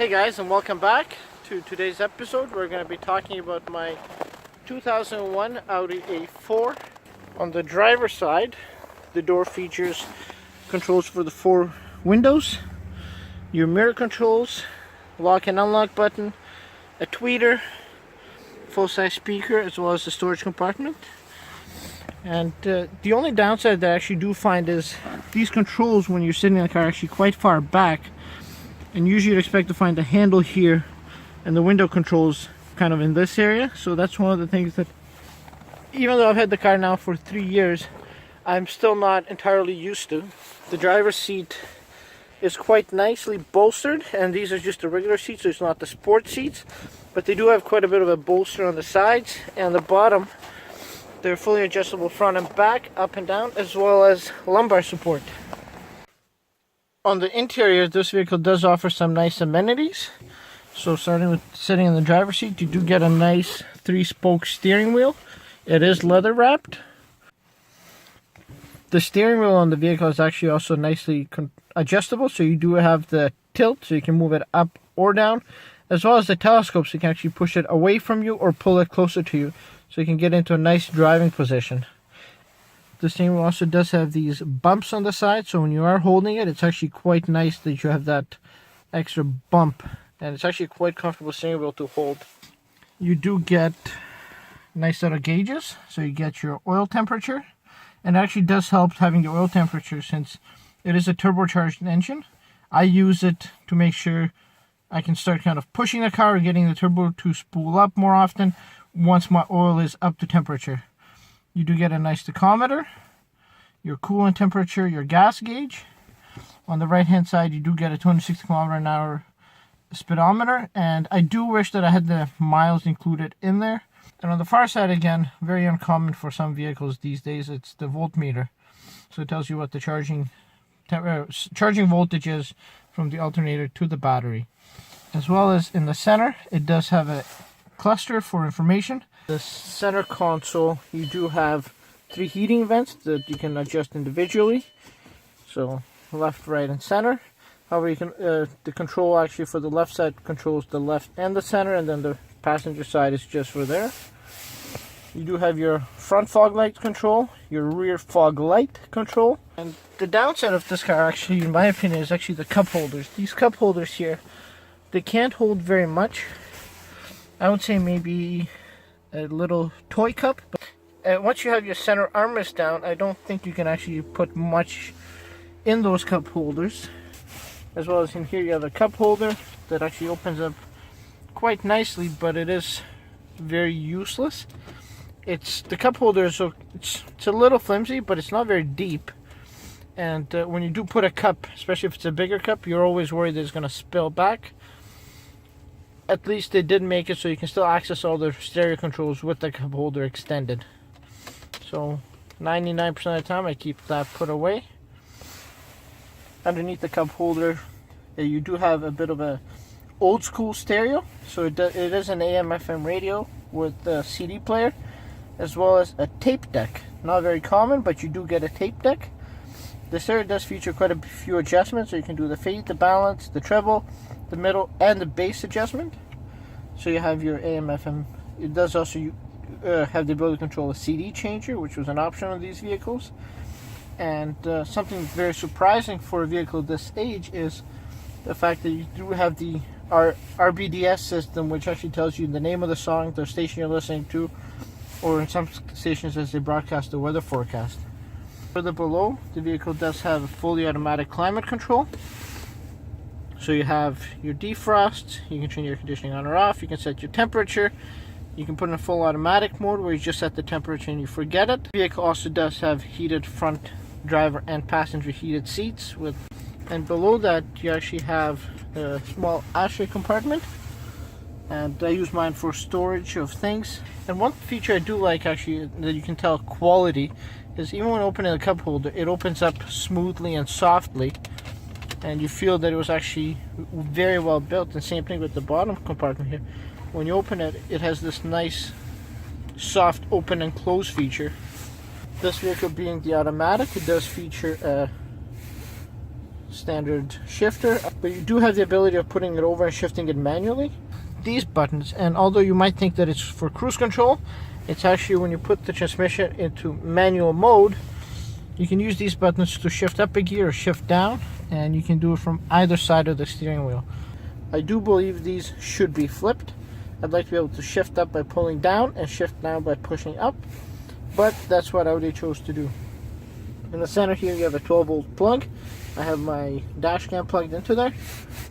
Hey guys, and welcome back to today's episode. We're going to be talking about my 2001 Audi A4. On the driver's side, the door features controls for the 4 windows, your mirror controls, lock and unlock button, a tweeter, full-size speaker, as well as the storage compartment. And the only downside that I actually do find is these controls, when you're sitting in the car, are actually quite far back. And usually you'd expect to find the handle here and the window controls kind of in this area. So that's one of the things that, even though I've had the car now for 3 years, I'm still not entirely used to. The driver's seat is quite nicely bolstered, and these are just the regular seats, so it's not the sport seats. But they do have quite a bit of a bolster on the sides and the bottom. They're fully adjustable front and back, up and down, as well as lumbar support. On the interior, this vehicle does offer some nice amenities. So starting with sitting in the driver's seat, you do get a nice 3-spoke steering wheel. It is leather wrapped. The steering wheel on the vehicle is actually also nicely adjustable, so you do have the tilt, so you can move it up or down, as well as the telescope, so you can actually push it away from you or pull it closer to you, so you can get into a nice driving position. The steering wheel also does have these bumps on the side, so when you are holding it, it's actually quite nice that you have that extra bump, and it's actually quite comfortable steering wheel to hold. You do get nice set of gauges, so you get your oil temperature, and it actually does help having the oil temperature since it is a turbocharged engine. I use it to make sure I can start kind of pushing the car or getting the turbo to spool up more often once my oil is up to temperature. You do get a nice tachometer, your coolant temperature, your gas gauge. On the right hand side, you do get a 260 km/h speedometer, and I do wish that I had the miles included in there. And on the far side, again, very uncommon for some vehicles these days, it's the voltmeter. So it tells you what the charging voltage is from the alternator to the battery. As well as in the center, it does have a cluster for information. The center console, you do have 3 heating vents that you can adjust individually. So left, right, and center. However, you can the control actually for the left side controls the left and the center, and then the passenger side is just for there. You do have your front fog light control, your rear fog light control, and the downside of this car, actually, in my opinion, is actually the cup holders. These cup holders here, they can't hold very much. I would say maybe a little toy cup. But once you have your center armrest down, I don't think you can actually put much in those cup holders. As well as in here, you have a cup holder that actually opens up quite nicely, but it is very useless. The cup holder, so it's a little flimsy, but it's not very deep. And when you do put a cup, especially if it's a bigger cup, you're always worried that it's going to spill back. At least they did make it so you can still access all the stereo controls with the cup holder extended. So 99% of the time I keep that put away. Underneath the cup holder, you do have a bit of a old school stereo. So it is an AM/FM radio with a CD player, as well as a tape deck. Not very common, but you do get a tape deck. The stereo does feature quite a few adjustments, so you can do the fade, the balance, the treble, the middle, and the bass adjustment. So you have your AM/FM. It does also have the ability to control a CD changer, which was an option on these vehicles. And something very surprising for a vehicle this age is the fact that you do have the RBDS system, which actually tells you the name of the song, the station you're listening to, or in some stations as they broadcast the weather forecast. Further below, the vehicle does have a fully automatic climate control. So you have your defrost, you can turn your conditioning on or off, you can set your temperature, you can put in a full automatic mode where you just set the temperature and you forget it. The vehicle also does have heated front driver and passenger heated seats, and below that you actually have a small ashtray compartment, and I use mine for storage of things. And one feature I do like, actually, that you can tell quality, is even when opening the cup holder, it opens up smoothly and softly, and you feel that it was actually very well built. And same thing with the bottom compartment here. When you open it, it has this nice soft open and close feature. This vehicle being the automatic, it does feature a standard shifter, but you do have the ability of putting it over and shifting it manually. These buttons, and although you might think that it's for cruise control, it's actually when you put the transmission into manual mode, you can use these buttons to shift up a gear or shift down, and you can do it from either side of the steering wheel. I do believe these should be flipped. I'd like to be able to shift up by pulling down and shift down by pushing up, but that's what Audi chose to do. In the center here you have a 12-volt plug. I have my dash cam plugged into there,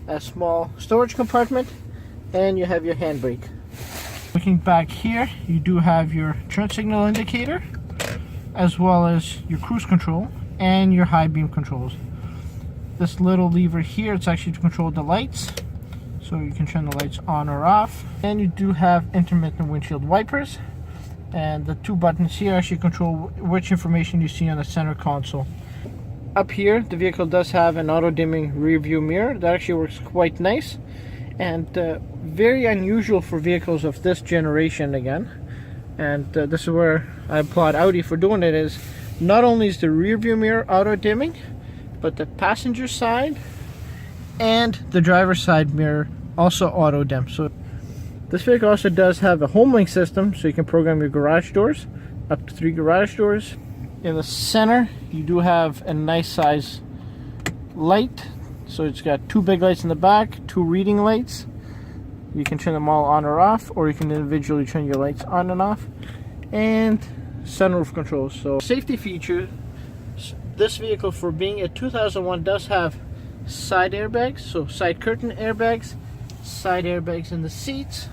a small storage compartment, and you have your handbrake. Looking back here, you do have your turn signal indicator, as well as your cruise control and your high beam controls. This little lever here, it's actually to control the lights, so you can turn the lights on or off. And you do have intermittent windshield wipers, and the two buttons here actually control which information you see on the center console. Up here, the vehicle does have an auto dimming rear view mirror that actually works quite nice, and very unusual for vehicles of this generation again. And this is where I applaud Audi for doing it, is not only is the rear view mirror auto dimming, but the passenger side and the driver's side mirror also auto dim. So this vehicle also does have a home link system, so you can program your garage doors, up to 3 garage doors. In the center you do have a nice size light, so it's got 2 big lights in the back, 2 reading lights. You can turn them all on or off, or you can individually turn your lights on and off, and sunroof controls. So safety feature, this vehicle, for being a 2001, does have side airbags, so side curtain airbags, side airbags in the seats,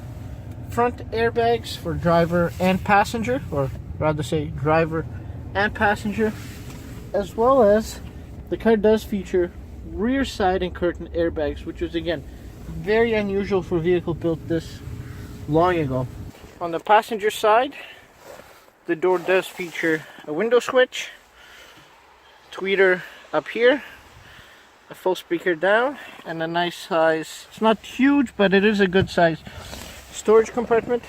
front airbags for driver and passenger, or rather say driver and passenger, as well as the car does feature rear side and curtain airbags, which is again very unusual for a vehicle built this long ago. On the passenger side, the door does feature a window switch, tweeter up here, a full speaker down, and a nice size, it's not huge, but it is a good size storage compartment.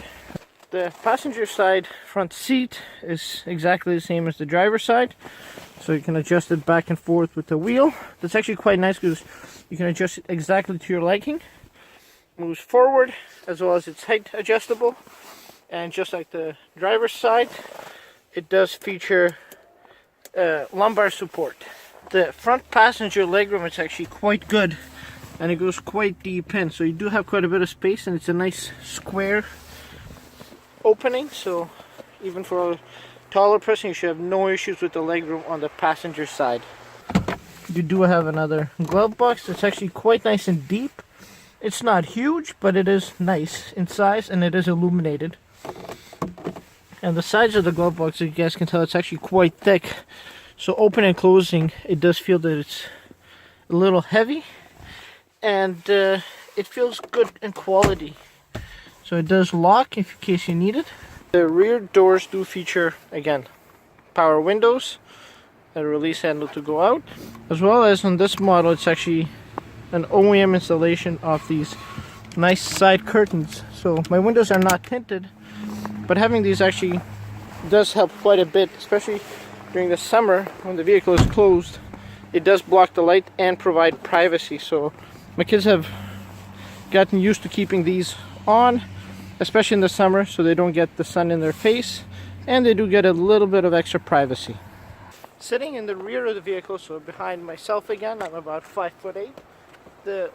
The passenger side front seat is exactly the same as the driver's side, so you can adjust it back and forth with the wheel. That's actually quite nice because you can adjust it exactly to your liking. Moves forward, as well as it's height adjustable, and just like the driver's side, it does feature lumbar support. The front passenger legroom is actually quite good, and it goes quite deep in, so you do have quite a bit of space, and it's a nice square opening, so even for a taller person you should have no issues with the legroom on the passenger side. You do have another glove box that's actually quite nice and deep. It's not huge, but it is nice in size, and it is illuminated. And the sides of the glove box, as you guys can tell, it's actually quite thick, so open and closing, it does feel that it's a little heavy, and it feels good in quality. So it does lock in case you need it. The rear doors do feature, again, power windows, a release handle to go out, as well as on this model it's actually an OEM installation of these nice side curtains. So my windows are not tinted, but having these actually does help quite a bit, especially during the summer when the vehicle is closed. It does block the light and provide privacy, so my kids have gotten used to keeping these on, especially in the summer, so they don't get the sun in their face, and they do get a little bit of extra privacy. Sitting in the rear of the vehicle, so behind myself again, I'm about 5'8". The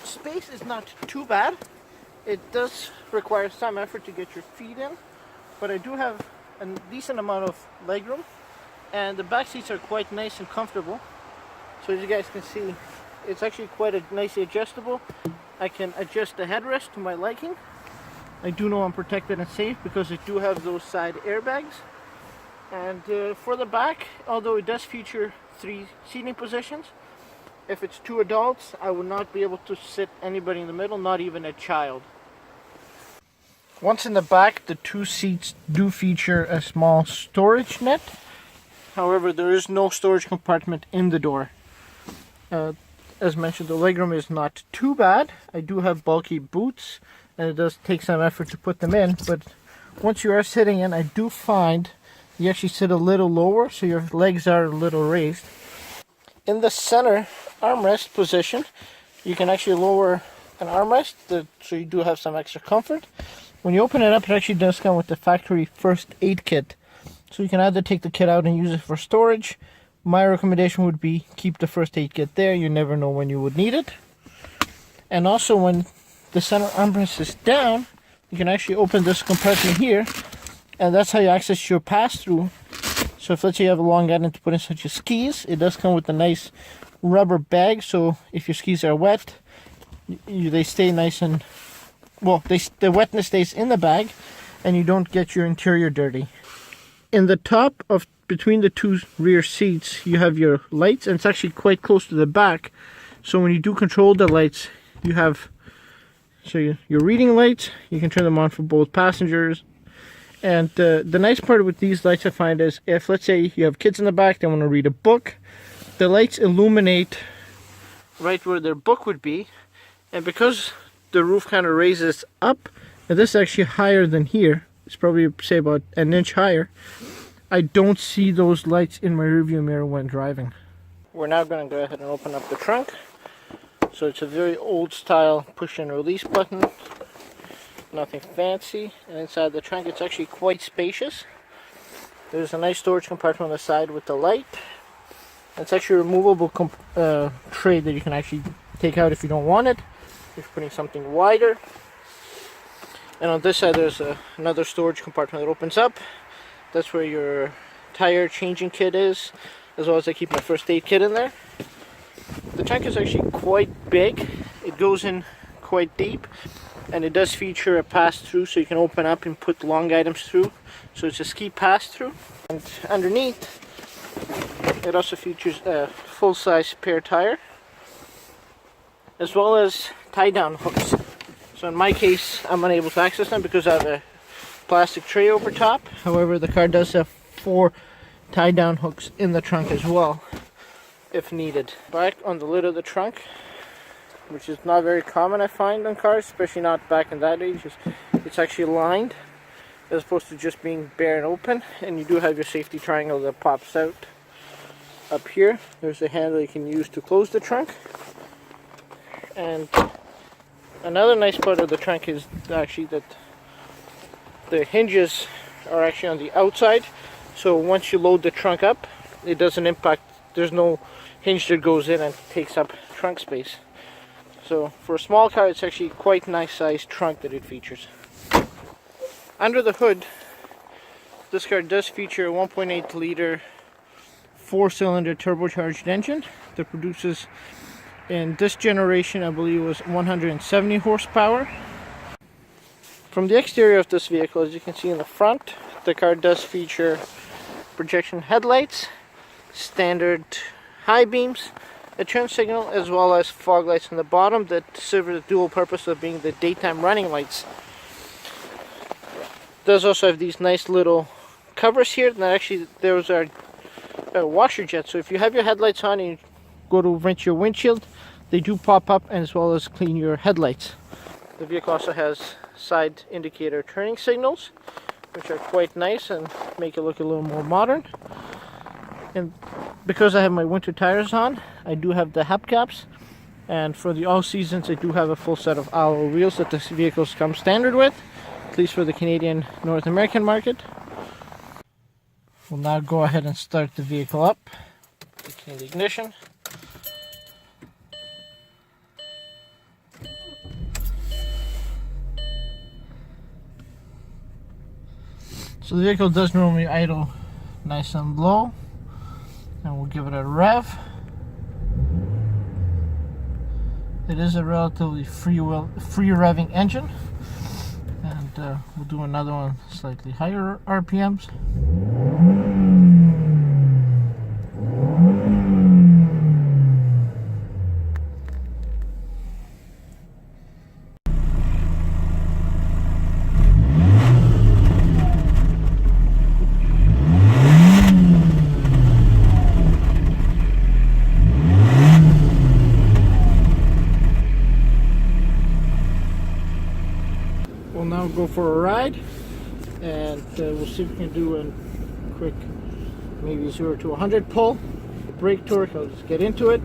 space is not too bad. It does require some effort to get your feet in, but I do have a decent amount of legroom, and the back seats are quite nice and comfortable. So as you guys can see, it's actually quite nicely adjustable. I can adjust the headrest to my liking. I do know I'm protected and safe because I do have those side airbags. And for the back, although it does feature 3 seating positions, if it's 2 adults, I would not be able to sit anybody in the middle, not even a child. Once in the back, the 2 seats do feature a small storage net. However, there is no storage compartment in the door. As mentioned, the legroom is not too bad. I do have bulky boots, and it does take some effort to put them in, but once you are sitting in, I do find you actually sit a little lower, so your legs are a little raised. In the center armrest position, you can actually lower an armrest, so you do have some extra comfort. When you open it up, it actually does come with the factory first aid kit. So you can either take the kit out and use it for storage. My recommendation would be keep the first aid kit there. You never know when you would need it. And also when the center armrest is down, you can actually open this compartment here, and that's how you access your pass-through. So if let's say you have a long item to put in such as skis, it does come with a nice rubber bag, so if your skis are wet, they stay nice and, well, the wetness stays in the bag and you don't get your interior dirty. In the top of between the two rear seats, you have your lights, and it's actually quite close to the back. So when you do control the lights, you have your reading lights. You can turn them on for both passengers. And the nice part with these lights, I find, is if let's say you have kids in the back, they want to read a book, the lights illuminate right where their book would be. And because the roof kind of raises up, and this is actually higher than here, it's probably say about an inch higher, I don't see those lights in my rearview mirror when driving. We're now going to go ahead and open up the trunk. So it's a very old style push and release button. Nothing fancy. And inside the trunk, it's actually quite spacious. There's a nice storage compartment on the side with the light. It's actually a removable tray that you can actually take out if you don't want it, if you're putting something wider. And on this side, there's another storage compartment that opens up. That's where your tire changing kit is, as well as I keep my first aid kit in there. The trunk is actually quite big. It goes in quite deep, and it does feature a pass-through, so you can open up and put long items through. So it's a ski pass-through. And underneath, it also features a full-size spare tire, as well as tie-down hooks. So in my case, I'm unable to access them because I have a plastic tray over top. However, the car does have 4 tie-down hooks in the trunk as well, if needed. Back on the lid of the trunk, which is not very common, I find, on cars, especially not back in that age, it's actually lined as opposed to just being bare and open. And you do have your safety triangle that pops out up here. There's a handle you can use to close the trunk. And another nice part of the trunk is actually that the hinges are actually on the outside. So once you load the trunk up, it doesn't impact, there's no hinge that goes in and takes up trunk space. So for a small car, it's actually quite nice sized trunk that it features. Under the hood, this car does feature a 1.8 liter 4-cylinder turbocharged engine that produces, in this generation, I believe it was 170 horsepower. From the exterior of this vehicle, as you can see in the front, the car does feature projection headlights, standard high beams, a turn signal, as well as fog lights on the bottom that serve the dual purpose of being the daytime running lights. It does also have these nice little covers here, and actually those are washer jets. So if you have your headlights on and you go to rinse your windshield, they do pop up, as well as clean your headlights. The vehicle also has side indicator turning signals, which are quite nice and make it look a little more modern. And because I have my winter tires on, I do have the hubcaps, and for the all seasons I do have a full set of alloy wheels that this vehicles come standard with, at least for the Canadian North American market. We'll now go ahead and start the vehicle up. Taking the ignition. So the vehicle does normally idle nice and low, and we'll give it a rev. It is a relatively free revving engine, and we'll do another one slightly higher RPMs. We'll now go for a ride, and we'll see if we can do a quick maybe 0 to 100 pull. brake torque, I'll just get into it.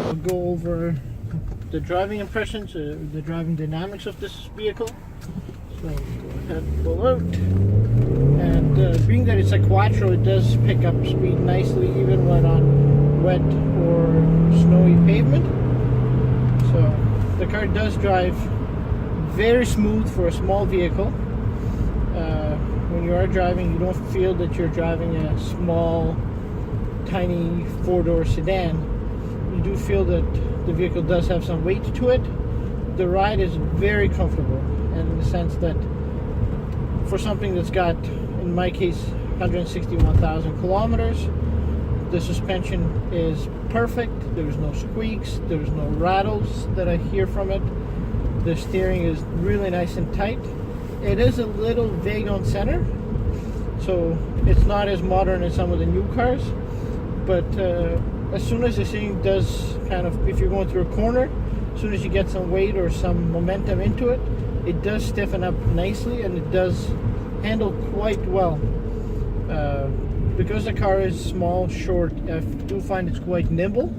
I'll go over the driving impressions, the driving dynamics of this vehicle. So go ahead and pull out. And being that it's a Quattro, it does pick up speed nicely even when on wet or snowy pavement. So the car does drive very smooth for a small vehicle. When you are driving, you don't feel that you're driving a small, tiny four-door sedan. You do feel that the vehicle does have some weight to it. The ride is very comfortable, and in the sense that for something that's got, in my case, 161,000 kilometers, the suspension is perfect. There's no squeaks, there's no rattles that I hear from it. The steering is really nice and tight. It is a little vague on center, so it's not as modern as some of the new cars, but as soon as the steering does kind of, if you're going through a corner, as soon as you get some weight or some momentum into it, it does stiffen up nicely, and it does handle quite well. Because the car is small, short, I do find it's quite nimble,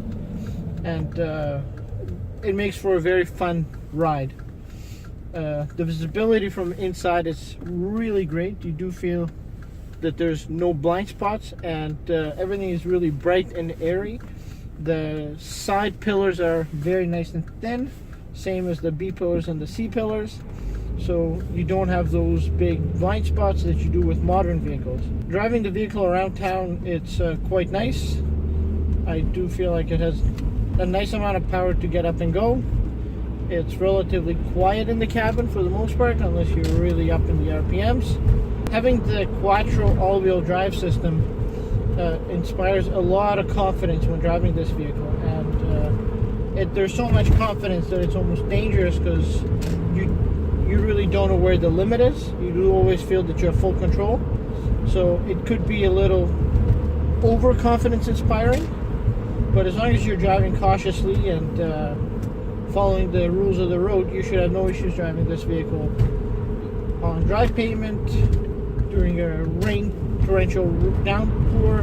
and it makes for a very fun ride. The visibility from inside is really great. You do feel that there's no blind spots, and everything is really bright and airy. The side pillars are very nice and thin, same as the B pillars and the C pillars, so you don't have those big blind spots that you do with modern vehicles. Driving the vehicle around town, it's quite nice. I do feel like it has a nice amount of power to get up and go. It's relatively quiet in the cabin for the most part, unless you're really up in the RPMs. Having the Quattro all-wheel drive system inspires a lot of confidence when driving this vehicle, and there's so much confidence that it's almost dangerous, because you really don't know where the limit is. You do always feel that you have full control, so it could be a little overconfidence inspiring, but as long as you're driving cautiously and following the rules of the road, you should have no issues driving this vehicle on dry pavement, during a rain, torrential downpour,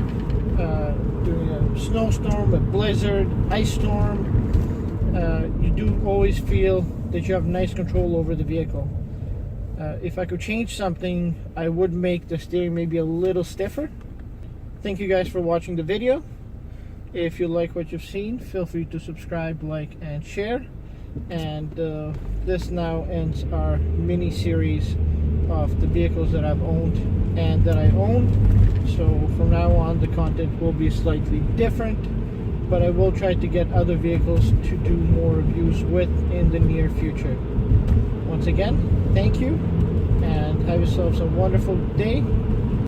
during a snowstorm, a blizzard, ice storm. You do always feel that you have nice control over the vehicle. If I could change something, I would make the steering maybe a little stiffer. Thank you guys for watching the video. If you like what you've seen, feel free to subscribe, like, and share. And this now ends our mini series of the vehicles that I've owned and that I own. So from now on, the content will be slightly different, but I will try to get other vehicles to do more reviews with in the near future. Once again, thank you, and have yourselves a wonderful day.